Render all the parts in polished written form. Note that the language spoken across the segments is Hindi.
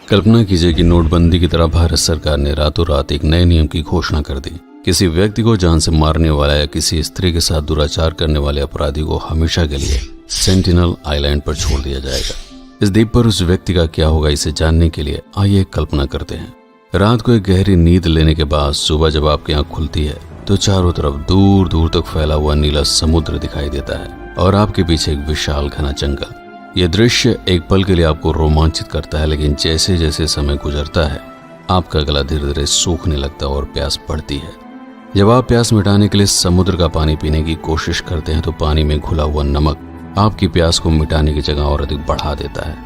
कल्पना कीजिए कि नोटबंदी की तरह भारत सरकार ने रातों रात एक नए नियम की घोषणा कर दी। किसी व्यक्ति को जान से मारने वाला या किसी स्त्री के साथ दुराचार करने वाले अपराधी को हमेशा के लिए सेंटिनल आइलैंड पर छोड़ दिया जाएगा। इस द्वीप पर उस व्यक्ति का क्या होगा, इसे जानने के लिए आइए कल्पना करते हैं। रात को एक गहरी नींद लेने के बाद सुबह जब आपकी आंख खुलती है तो चारों तरफ दूर दूर तक फैला हुआ नीला समुद्र दिखाई देता है और आपके पीछे एक विशाल घना जंगल। यह दृश्य एक पल के लिए आपको रोमांचित करता है, लेकिन जैसे जैसे समय गुजरता है आपका गला धीरे धीरे सूखने लगता है और प्यास बढ़ती है। जब आप प्यास मिटाने के लिए समुद्र का पानी पीने की कोशिश करते हैं तो पानी में घुला हुआ नमक आपकी प्यास को मिटाने की जगह और अधिक बढ़ा देता है।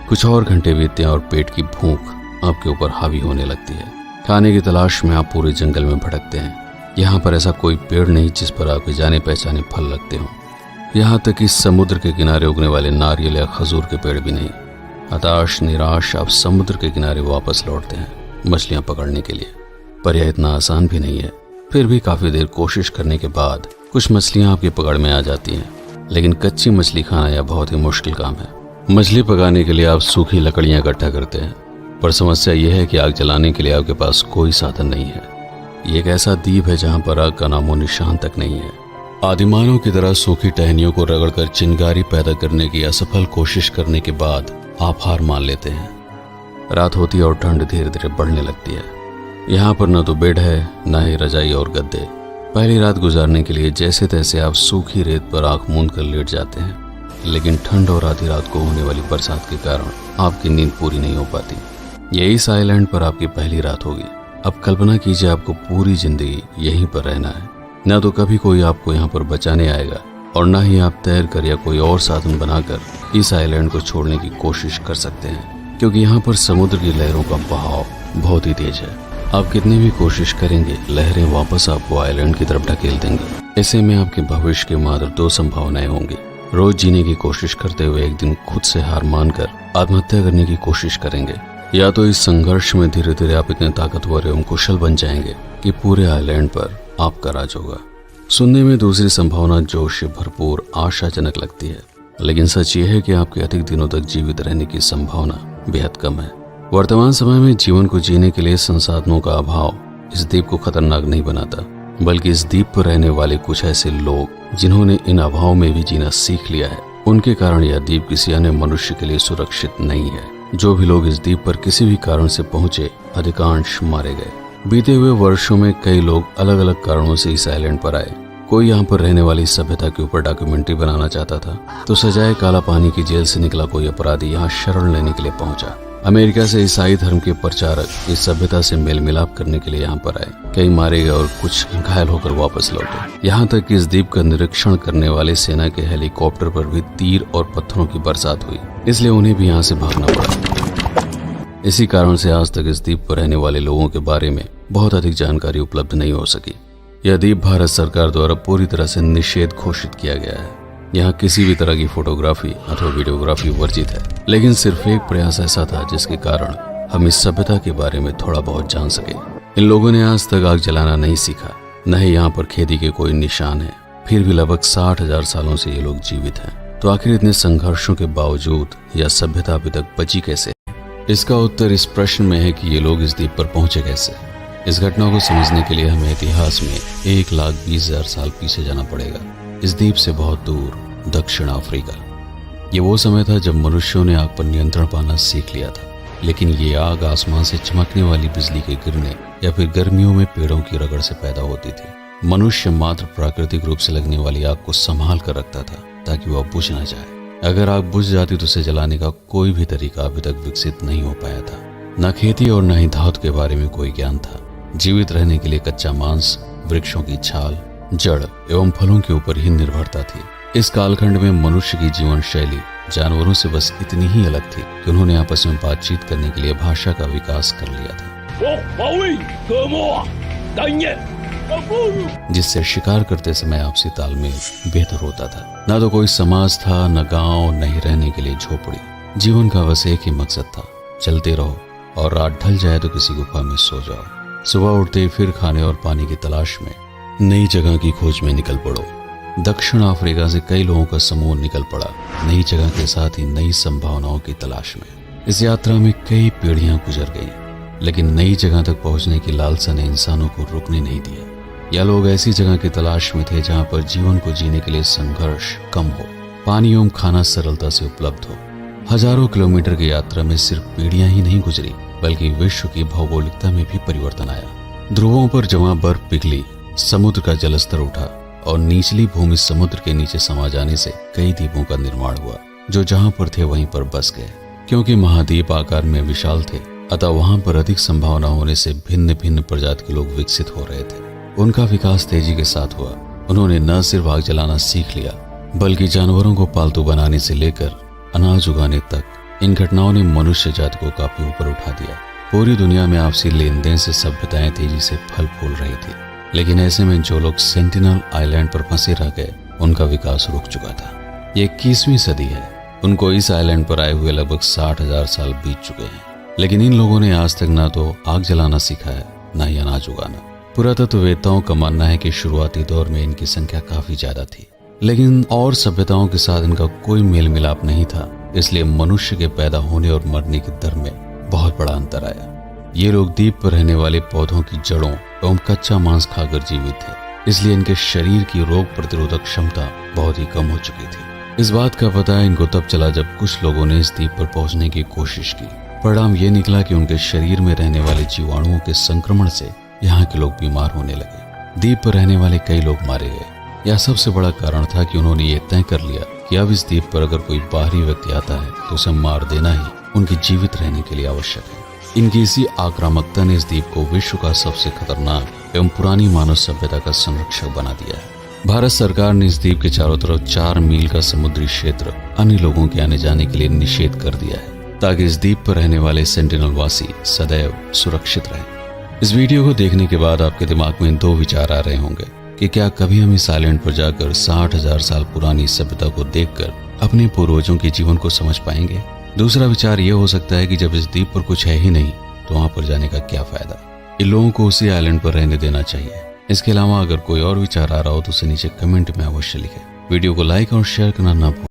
कुछ और घंटे बीतते हैं और पेट की भूख आपके ऊपर हावी होने लगती है। खाने की तलाश में आप पूरे जंगल में भटकते हैं। यहाँ पर ऐसा कोई पेड़ नहीं जिस पर आपके जाने पहचाने फल लगते हों। यहाँ तक कि समुद्र के किनारे उगने वाले नारियल या खजूर के पेड़ भी नहीं। हताश निराश आप समुद्र के किनारे वापस लौटते हैं मछलियां पकड़ने के लिए, पर यह इतना आसान भी नहीं है। फिर भी काफी देर कोशिश करने के बाद कुछ मछलियां आपकी पकड़ में आ जाती हैं, लेकिन कच्ची मछली खाना यह बहुत ही मुश्किल काम है। मछली पकाने के लिए आप सूखी लकड़ियां इकट्ठा करते हैं, पर समस्या यह है कि आग जलाने के लिए आपके पास कोई साधन नहीं है। ये एक ऐसा द्वीप है जहां पर आग का नामो निशान तक नहीं है। आदिमानव की तरह सूखी टहनियों को रगड़कर चिंगारी पैदा करने की असफल कोशिश करने के बाद आप हार मान लेते हैं। रात होती है और ठंड धीरे धीरे बढ़ने लगती है। यहाँ पर न तो बेड है न ही रजाई और गद्दे। पहली रात गुजारने के लिए जैसे तैसे आप सूखी रेत पर आंख मूंद कर लेट जाते हैं, लेकिन ठंड और आधी रात को होने वाली बरसात के कारण आपकी नींद पूरी नहीं हो पाती। यह इस आइलैंड पर आपकी पहली रात होगी। अब कल्पना कीजिए आपको पूरी जिंदगी यहीं पर रहना है। न तो कभी कोई आपको यहाँ पर बचाने आएगा और न ही आप तैर कर या कोई और साधन बनाकर इस आइलैंड को छोड़ने की कोशिश कर सकते हैं, क्योंकि यहाँ पर समुद्र की लहरों का बहाव बहुत ही तेज है। आप कितनी भी कोशिश करेंगे लहरें वापस आपको आइलैंड की तरफ ढकेल देंगे। ऐसे में आपके भविष्य की मात्र दो संभावनाएं होंगी। रोज जीने की कोशिश करते हुए एक दिन खुद से हार मानकर आत्महत्या करने की कोशिश करेंगे, या तो इस संघर्ष में धीरे धीरे आप इतने ताकतवर एवं कुशल बन जाएंगे कि पूरे आइलैंड पर आपका राज होगा। सुनने में दूसरी संभावना जोश से भरपूर आशाजनक लगती है, लेकिन सच ये है कि आपके अधिक दिनों तक जीवित रहने की संभावना बेहद कम है। वर्तमान समय में जीवन को जीने के लिए संसाधनों का अभाव इस द्वीप को खतरनाक नहीं बनाता, बल्कि इस द्वीप पर रहने वाले कुछ ऐसे लोग जिन्होंने इन अभाव में भी जीना सीख लिया है, उनके कारण यह द्वीप किसी अन्य मनुष्य के लिए सुरक्षित नहीं है। जो भी लोग इस द्वीप पर किसी भी कारण से पहुंचे अधिकांश मारे गए। बीते हुए वर्षों में कई लोग अलग अलग कारणों से इस आइलैंड पर आए। कोई यहाँ पर रहने वाली सभ्यता के ऊपर डॉक्यूमेंट्री बनाना चाहता था, तो सजाए काला पानी की जेल से निकला कोई अपराधी यहाँ शरण लेने के लिए पहुंचा। अमेरिका से ईसाई धर्म के प्रचारक इस सभ्यता से मेल मिलाप करने के लिए यहाँ पर आए। कई मारे गए और कुछ घायल होकर वापस लौटे। यहाँ तक कि इस द्वीप का निरीक्षण करने वाले सेना के हेलीकॉप्टर पर भी तीर और पत्थरों की बरसात हुई, इसलिए उन्हें भी यहाँ से भागना पड़ा। इसी कारण से आज तक इस द्वीप पर रहने वाले लोगों के बारे में बहुत अधिक जानकारी उपलब्ध नहीं हो सकी। यह द्वीप भारत सरकार द्वारा पूरी तरह से निषेध घोषित किया गया है। यहाँ किसी भी तरह की फोटोग्राफी अथवा वीडियोग्राफी वर्जित है, लेकिन सिर्फ एक प्रयास ऐसा था जिसके कारण हम इस सभ्यता के बारे में थोड़ा बहुत जान सके। इन लोगों ने आज तक आग जलाना नहीं सीखा, न ही यहाँ पर खेती के कोई निशान है। फिर भी लगभग 60,000 सालों से ये लोग जीवित हैं। तो आखिर इतने संघर्षों के बावजूद यह सभ्यता अभी तक बची कैसे? इसका उत्तर इस प्रश्न में है कि ये लोग इस द्वीप पर पहुंचे कैसे। इस घटना को समझने के लिए हमें इतिहास में 1,20,000 साल पीछे जाना पड़ेगा। इस द्वीप से बहुत दूर दक्षिण अफ्रीका। ये वो समय था जब मनुष्यों ने आग पर नियंत्रण पाना सीख लिया था, लेकिन ये आग आसमान से चमकने वाली बिजली के गिरने या फिर गर्मियों में पेड़ों की रगड़ से पैदा होती थी। मनुष्य मात्र प्राकृतिक रूप से लगने वाली आग को संभाल कर रखता था ताकि वह बुझ ना जाए। अगर आग बुझ जाती तो उसे जलाने का कोई भी तरीका अभी तक विकसित नहीं हो पाया था। न खेती और न ही धातु के बारे में कोई ज्ञान था। जीवित रहने के लिए कच्चा मांस, वृक्षों की छाल, जड़ एवं फलों के ऊपर ही निर्भरता थी। इस कालखंड में मनुष्य की जीवन शैली जानवरों से बस इतनी ही अलग थी कि उन्होंने आपस में बातचीत करने के लिए भाषा का विकास कर लिया था, जिससे शिकार करते समय आपसी तालमेल बेहतर होता था। न तो कोई समाज था, न गांव, न ही रहने के लिए झोपड़ी। जीवन का बस एक ही मकसद था, चलते रहो और रात ढल जाए तो किसी गुफा में सो जाओ। सुबह उठते फिर खाने और पानी की तलाश में नई जगह की खोज में निकल पड़ो। दक्षिण अफ्रीका से कई लोगों का समूह निकल पड़ा नई जगह के साथ ही नई संभावनाओं की तलाश में। इस यात्रा में कई पीढ़ियां गुजर गईं, लेकिन नई जगह तक पहुंचने की लालसा ने इंसानों को रुकने नहीं दिया। यह लोग ऐसी जगह की तलाश में थे जहां पर जीवन को जीने के लिए संघर्ष कम हो, पानी एवं खाना सरलता से उपलब्ध हो। हजारों किलोमीटर की यात्रा में सिर्फ पीढ़ियां ही नहीं गुजरी, बल्कि विश्व की भौगोलिकता में भी परिवर्तन आया। ध्रुवों पर जमा बर्फ पिघली, समुद्र का जलस्तर उठा और निचली भूमि समुद्र के नीचे समा जाने से कई द्वीपों का निर्माण हुआ, जो जहां पर थे वहीं पर बस गए। क्योंकि महाद्वीप आकार में विशाल थे, अतः वहां पर अधिक संभावना होने से भिन्न भिन्न प्रजाति के लोग विकसित हो रहे थे। उनका विकास तेजी के साथ हुआ। उन्होंने न सिर्फ आग जलाना सीख लिया, बल्कि जानवरों को पालतू बनाने से लेकर अनाज उगाने तक इन घटनाओं ने मनुष्य जाति को काफी ऊपर उठा दिया। पूरी दुनिया में आपसी लेन देन से सभ्यताएं तेजी से फल फूल रही थी, लेकिन ऐसे में जो लोग सेंटिनल आइलैंड पर फंसे रह गए, उनका विकास रुक चुका था। ये 21वीं सदी है। उनको इस आइलैंड पर आए हुए लगभग 60,000 साल बीत चुके हैं, लेकिन इन लोगों ने आज तक ना तो आग जलाना सीखा है, ना ही अनाज उगाना। पुरातत्ववेत्ताओं का मानना है कि शुरुआती दौर में इनकी संख्या काफी ज्यादा थी, लेकिन और सभ्यताओं के साथ इनका कोई मेल मिलाप नहीं था। इसलिए मनुष्य के पैदा होने और मरने की दर में बहुत बड़ा अंतर आया। ये लोग द्वीप पर रहने वाले पौधों की जड़ों एवं कच्चा मांस खाकर जीवित थे, इसलिए इनके शरीर की रोग प्रतिरोधक क्षमता बहुत ही कम हो चुकी थी। इस बात का पता इनको तब चला जब कुछ लोगों ने इस द्वीप पर पहुंचने की कोशिश की। परिणाम ये निकला कि उनके शरीर में रहने वाले जीवाणुओं के संक्रमण से यहाँ के लोग बीमार होने लगे। द्वीप पर रहने वाले कई लोग मारे गए। यह सबसे बड़ा कारण था कि उन्होंने ये तय कर लिया कि अब इस द्वीप पर अगर कोई बाहरी व्यक्ति आता है तो उसे मार देना ही उनके जीवित रहने के लिए आवश्यक है। इनकी इसी आक्रामकता ने इस द्वीप को विश्व का सबसे खतरनाक एवं पुरानी मानव सभ्यता का संरक्षक बना दिया है। भारत सरकार ने इस द्वीप के चारों तरफ 4 मील का समुद्री क्षेत्र अन्य लोगों के आने जाने के लिए निषेध कर दिया है, ताकि इस द्वीप पर रहने वाले सेंटिनल वासी सदैव सुरक्षित रहें। इस वीडियो को देखने के बाद आपके दिमाग में 2 विचार आ रहे होंगे कि क्या कभी हम इस आइलैंड पर जाकर 60,000 साल पुरानी सभ्यता को देखकर अपने पूर्वजों के जीवन को समझ पाएंगे। दूसरा विचार यह हो सकता है कि जब इस द्वीप पर कुछ है ही नहीं तो वहां पर जाने का क्या फायदा। इन लोगों को उसी आइलैंड पर रहने देना चाहिए। इसके अलावा अगर कोई और विचार आ रहा हो तो उसे नीचे कमेंट में अवश्य लिखें। वीडियो को लाइक और शेयर करना ना भूलें।